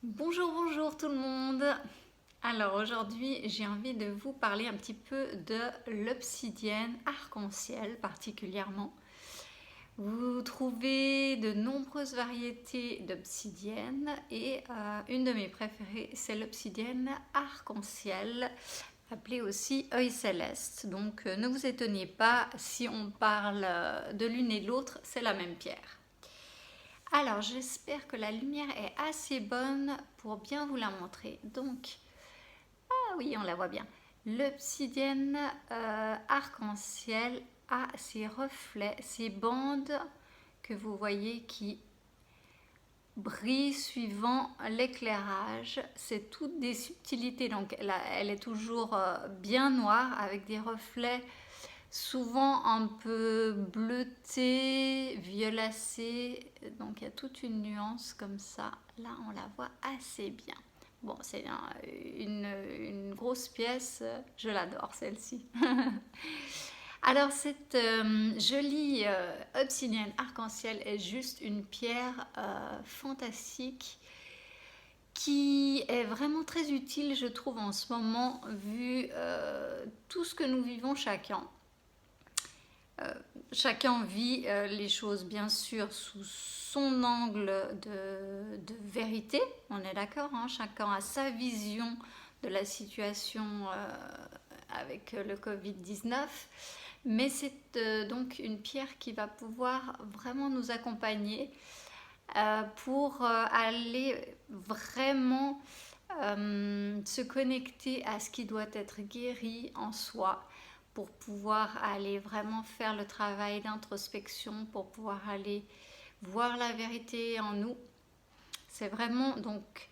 Bonjour, bonjour tout le monde. Alors aujourd'hui, j'ai envie de vous parler un petit peu de l'obsidienne arc-en-ciel particulièrement. Vous trouvez de nombreuses variétés d'obsidienne et une de mes préférées, c'est l'obsidienne arc-en-ciel, appelée aussi œil céleste. Donc ne vous étonnez pas si on parle de l'une et de l'autre, c'est la même pierre. Alors, j'espère que la lumière est assez bonne pour bien vous la montrer. Donc, ah oui, on la voit bien. L'obsidienne arc-en-ciel a ses reflets, ces bandes que vous voyez qui brillent suivant l'éclairage. C'est toutes des subtilités, donc elle est toujours bien noire avec des reflets souvent un peu bleuté, violacé, donc il y a toute une nuance comme ça. Là, on la voit assez bien. Bon, c'est une grosse pièce, je l'adore celle-ci. Alors, cette jolie obsidienne arc-en-ciel est juste une pierre fantastique qui est vraiment très utile, je trouve, en ce moment, vu tout ce que nous vivons chacun. Chacun vit les choses bien sûr sous son angle de vérité, on est d'accord, hein, chacun a sa vision de la situation avec le Covid-19, mais c'est donc une pierre qui va pouvoir vraiment nous accompagner pour aller vraiment se connecter à ce qui doit être guéri en soi, pour pouvoir aller vraiment faire le travail d'introspection, pour pouvoir aller voir la vérité en nous. C'est vraiment donc,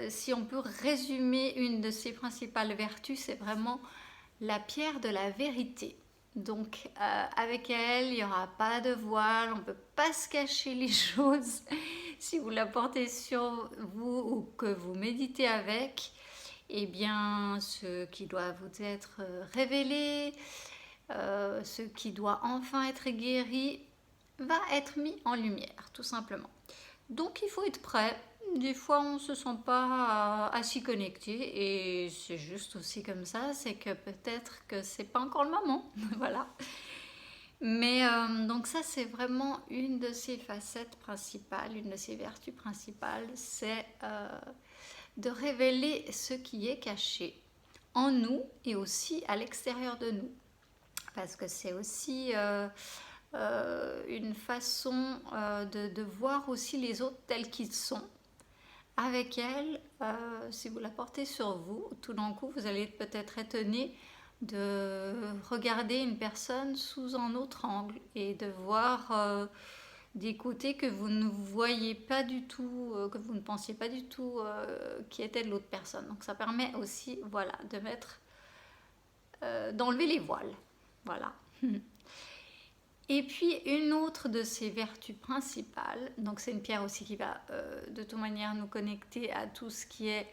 si on peut résumer une de ses principales vertus, c'est vraiment la pierre de la vérité. Donc avec elle, il n'y aura pas de voile, on ne peut pas se cacher les choses. Si vous la portez sur vous ou que vous méditez avec, eh bien, ce qui doit vous être révélé, ce qui doit enfin être guéri, va être mis en lumière, tout simplement. Donc, il faut être prêt. Des fois, on ne se sent pas à s'y connecter et c'est juste aussi comme ça, c'est que peut-être que c'est pas encore le moment. Voilà. Mais donc ça, c'est vraiment une de ses facettes principales, une de ses vertus principales, c'est de révéler ce qui est caché en nous et aussi à l'extérieur de nous. Parce que c'est aussi une façon de voir aussi les autres tels qu'ils sont. Avec elle, si vous la portez sur vous, tout d'un coup, vous allez peut-être étonné de regarder une personne sous un autre angle et de voir des côtés que vous ne voyez pas du tout, que vous ne pensiez pas du tout qui était de l'autre personne. Donc ça permet aussi, voilà, de mettre, d'enlever les voiles, voilà. Et puis une autre de ses vertus principales, donc c'est une pierre aussi qui va de toute manière nous connecter à tout ce qui est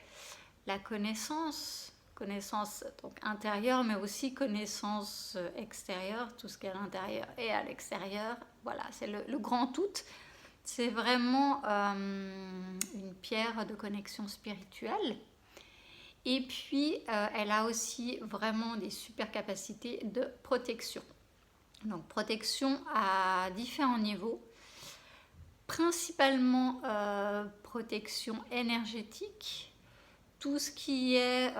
la connaissance, connaissance donc intérieure, mais aussi connaissance extérieure, tout ce qui est à l'intérieur et à l'extérieur. Voilà, c'est le grand tout. C'est vraiment une pierre de connexion spirituelle. Et puis, elle a aussi vraiment des super capacités de protection. Donc, protection à différents niveaux, principalement protection énergétique, tout ce qui est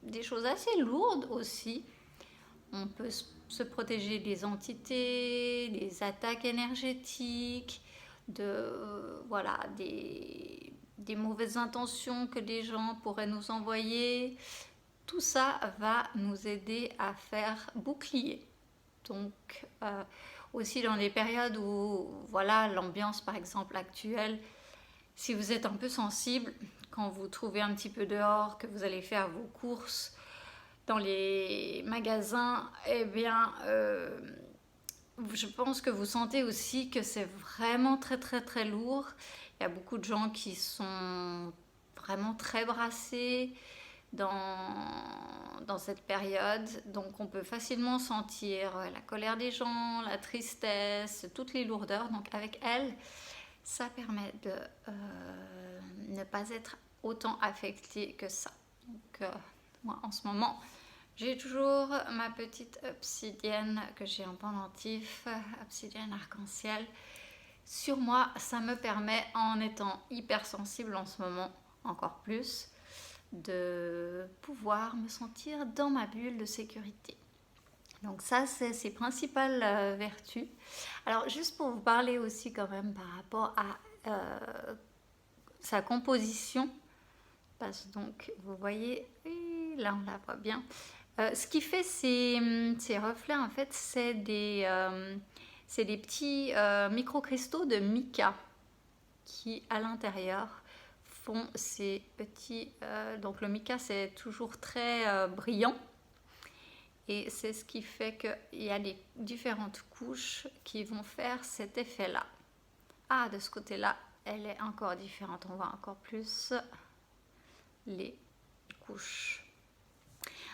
des choses assez lourdes aussi. On peut se protéger des entités, des attaques énergétiques, voilà, des mauvaises intentions que des gens pourraient nous envoyer. Tout ça va nous aider à faire bouclier. Donc, aussi dans les périodes où, voilà, l'ambiance par exemple actuelle, si vous êtes un peu sensible, quand vous trouvez un petit peu dehors, que vous allez faire vos courses dans les magasins, eh bien, je pense que vous sentez aussi que c'est vraiment très très très lourd. Il y a beaucoup de gens qui sont vraiment très brassés dans cette période. Donc on peut facilement sentir la colère des gens, la tristesse, toutes les lourdeurs. Donc avec elle, ça permet de ne pas être autant affecté que ça. Donc moi en ce moment, j'ai toujours ma petite obsidienne que j'ai en pendentif, obsidienne arc-en-ciel. Sur moi, ça me permet, en étant hypersensible en ce moment, encore plus, de pouvoir me sentir dans ma bulle de sécurité. Donc ça, c'est ses principales vertus. Alors, juste pour vous parler aussi quand même par rapport à sa composition, parce que donc, vous voyez, là on la voit bien. Ce qui fait ces reflets, en fait, c'est des petits microcristaux de mica qui, à l'intérieur, font ces petits... donc le mica, c'est toujours très brillant. Et c'est ce qui fait qu'il y a les différentes couches qui vont faire cet effet-là. Ah, de ce côté-là, elle est encore différente. On voit encore plus les couches.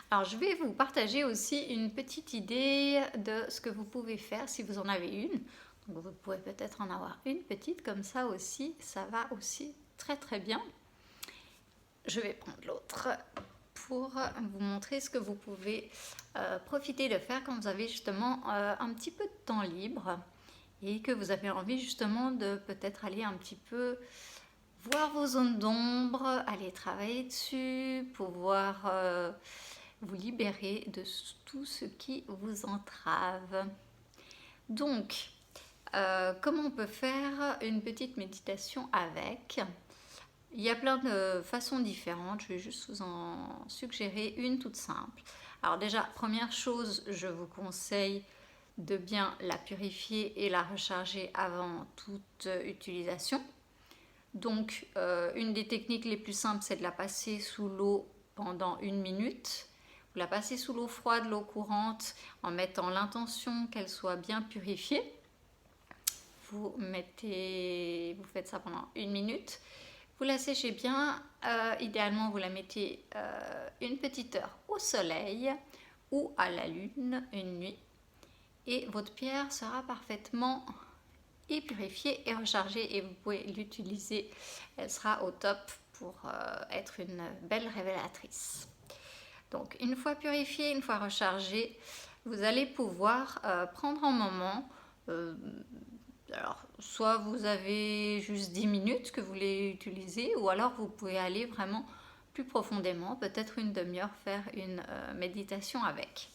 Alors, je vais vous partager aussi une petite idée de ce que vous pouvez faire si vous en avez une. Donc, vous pouvez peut-être en avoir une petite comme ça aussi. Ça va aussi très très bien. Je vais prendre l'autre pour vous montrer ce que vous pouvez profiter de faire quand vous avez justement un petit peu de temps libre et que vous avez envie justement de peut-être aller un petit peu voir vos zones d'ombre, aller travailler dessus, pouvoir vous libérer de tout ce qui vous entrave. Donc, comment on peut faire une petite méditation avec ? Il y a plein de façons différentes, je vais juste vous en suggérer une toute simple. Alors déjà, première chose, je vous conseille de bien la purifier et la recharger avant toute utilisation. Donc, une des techniques les plus simples, c'est de la passer sous l'eau pendant 1 minute. Vous la passez sous l'eau froide, l'eau courante, en mettant l'intention qu'elle soit bien purifiée. Vous faites ça pendant 1 minute. Vous la séchez bien, idéalement vous la mettez une petite heure au soleil ou à la lune, une nuit. Et votre pierre sera parfaitement purifiée et rechargée et vous pouvez l'utiliser. Elle sera au top pour être une belle révélatrice. Donc une fois purifiée, une fois rechargée, vous allez pouvoir prendre un moment. Alors, soit vous avez juste 10 minutes que vous voulez utiliser, ou alors vous pouvez aller vraiment plus profondément, peut-être une demi-heure, faire une méditation avec.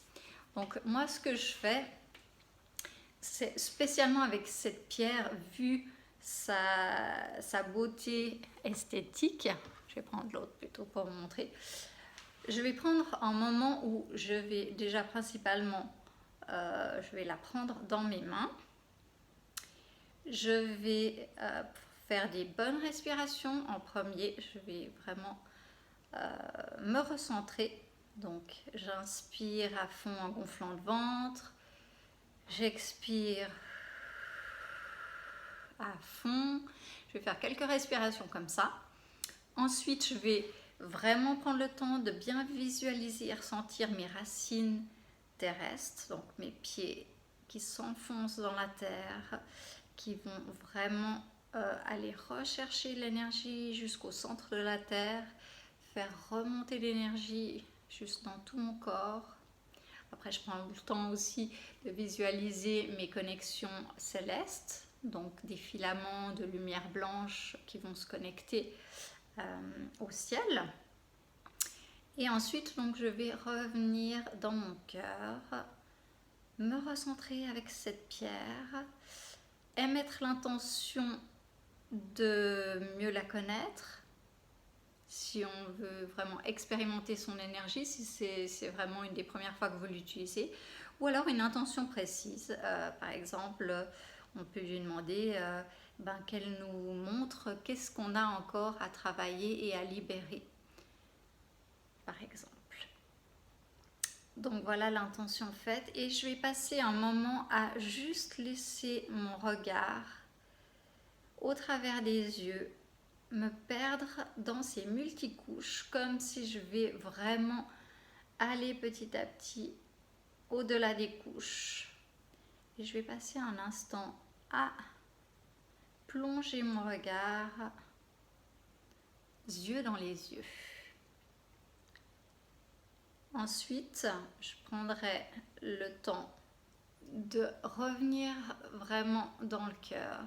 Donc, moi, ce que je fais, c'est spécialement avec cette pierre, vu sa beauté esthétique, je vais prendre l'autre plutôt pour vous montrer, je vais prendre un moment où je vais déjà principalement, je vais la prendre dans mes mains. Je vais faire des bonnes respirations en premier. Je vais vraiment me recentrer. Donc, j'inspire à fond en gonflant le ventre. J'expire à fond. Je vais faire quelques respirations comme ça. Ensuite, je vais vraiment prendre le temps de bien visualiser et ressentir mes racines terrestres, donc mes pieds qui s'enfoncent dans la terre, qui vont vraiment aller rechercher l'énergie jusqu'au centre de la terre, faire remonter l'énergie juste dans tout mon corps. Après, je prends le temps aussi de visualiser mes connexions célestes, donc des filaments de lumière blanche qui vont se connecter au ciel. Et ensuite, donc, je vais revenir dans mon cœur, me recentrer avec cette pierre, émettre l'intention de mieux la connaître, si on veut vraiment expérimenter son énergie, si c'est vraiment une des premières fois que vous l'utilisez, ou alors une intention précise. Par exemple, on peut lui demander qu'elle nous montre qu'est-ce qu'on a encore à travailler et à libérer, par exemple. Donc voilà l'intention faite, et je vais passer un moment à juste laisser mon regard au travers des yeux me perdre dans ces multicouches, comme si je vais vraiment aller petit à petit au-delà des couches. Et je vais passer un instant à plonger mon regard yeux dans les yeux. Ensuite, je prendrai le temps de revenir vraiment dans le cœur.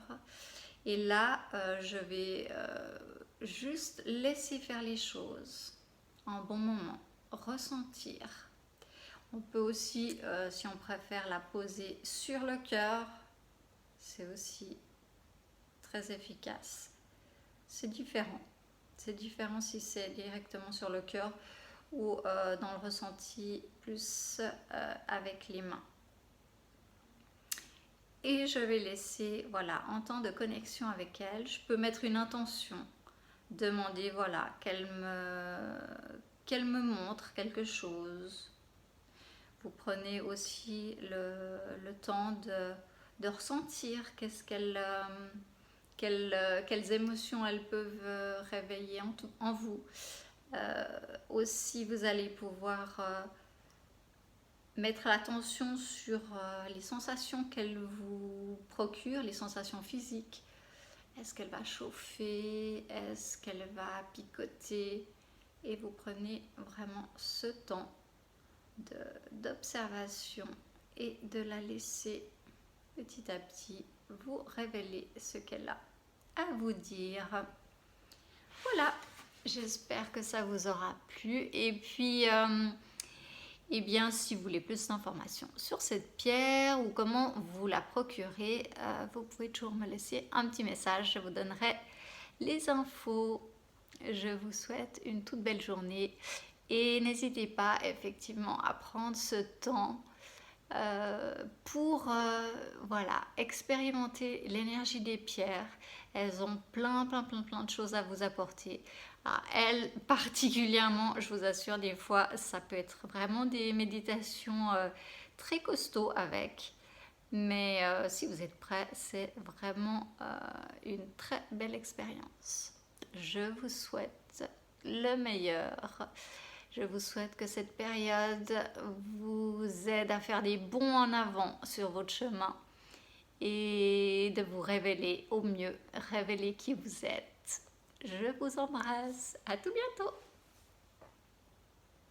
Et là, je vais juste laisser faire les choses un bon moment, ressentir. On peut aussi, si on préfère, la poser sur le cœur. C'est aussi très efficace. C'est différent. C'est différent si c'est directement sur le cœur ou dans le ressenti plus avec les mains. Et je vais laisser, voilà, en temps de connexion avec elle, je peux mettre une intention, demander, voilà, qu'elle me montre quelque chose. Vous prenez aussi le temps de ressentir quelles émotions elles peuvent réveiller en vous. Aussi, vous allez pouvoir mettre l'attention sur les sensations qu'elle vous procure, les sensations physiques. Est-ce qu'elle va chauffer? Est-ce qu'elle va picoter? Et vous prenez vraiment ce temps d'observation et de la laisser petit à petit vous révéler ce qu'elle a à vous dire. Voilà, j'espère que ça vous aura plu. Et puis, eh bien, si vous voulez plus d'informations sur cette pierre ou comment vous la procurer, vous pouvez toujours me laisser un petit message. Je vous donnerai les infos. Je vous souhaite une toute belle journée et n'hésitez pas effectivement à prendre ce temps pour voilà, expérimenter l'énergie des pierres. Elles ont plein de choses à vous apporter. Alors, elles particulièrement, je vous assure, des fois ça peut être vraiment des méditations très costauds avec. Mais si vous êtes prêts, c'est vraiment une très belle expérience. Je vous souhaite le meilleur. Je vous souhaite que cette période vous aide à faire des bonds en avant sur votre chemin et de vous révéler au mieux, révéler qui vous êtes. Je vous embrasse. À tout bientôt.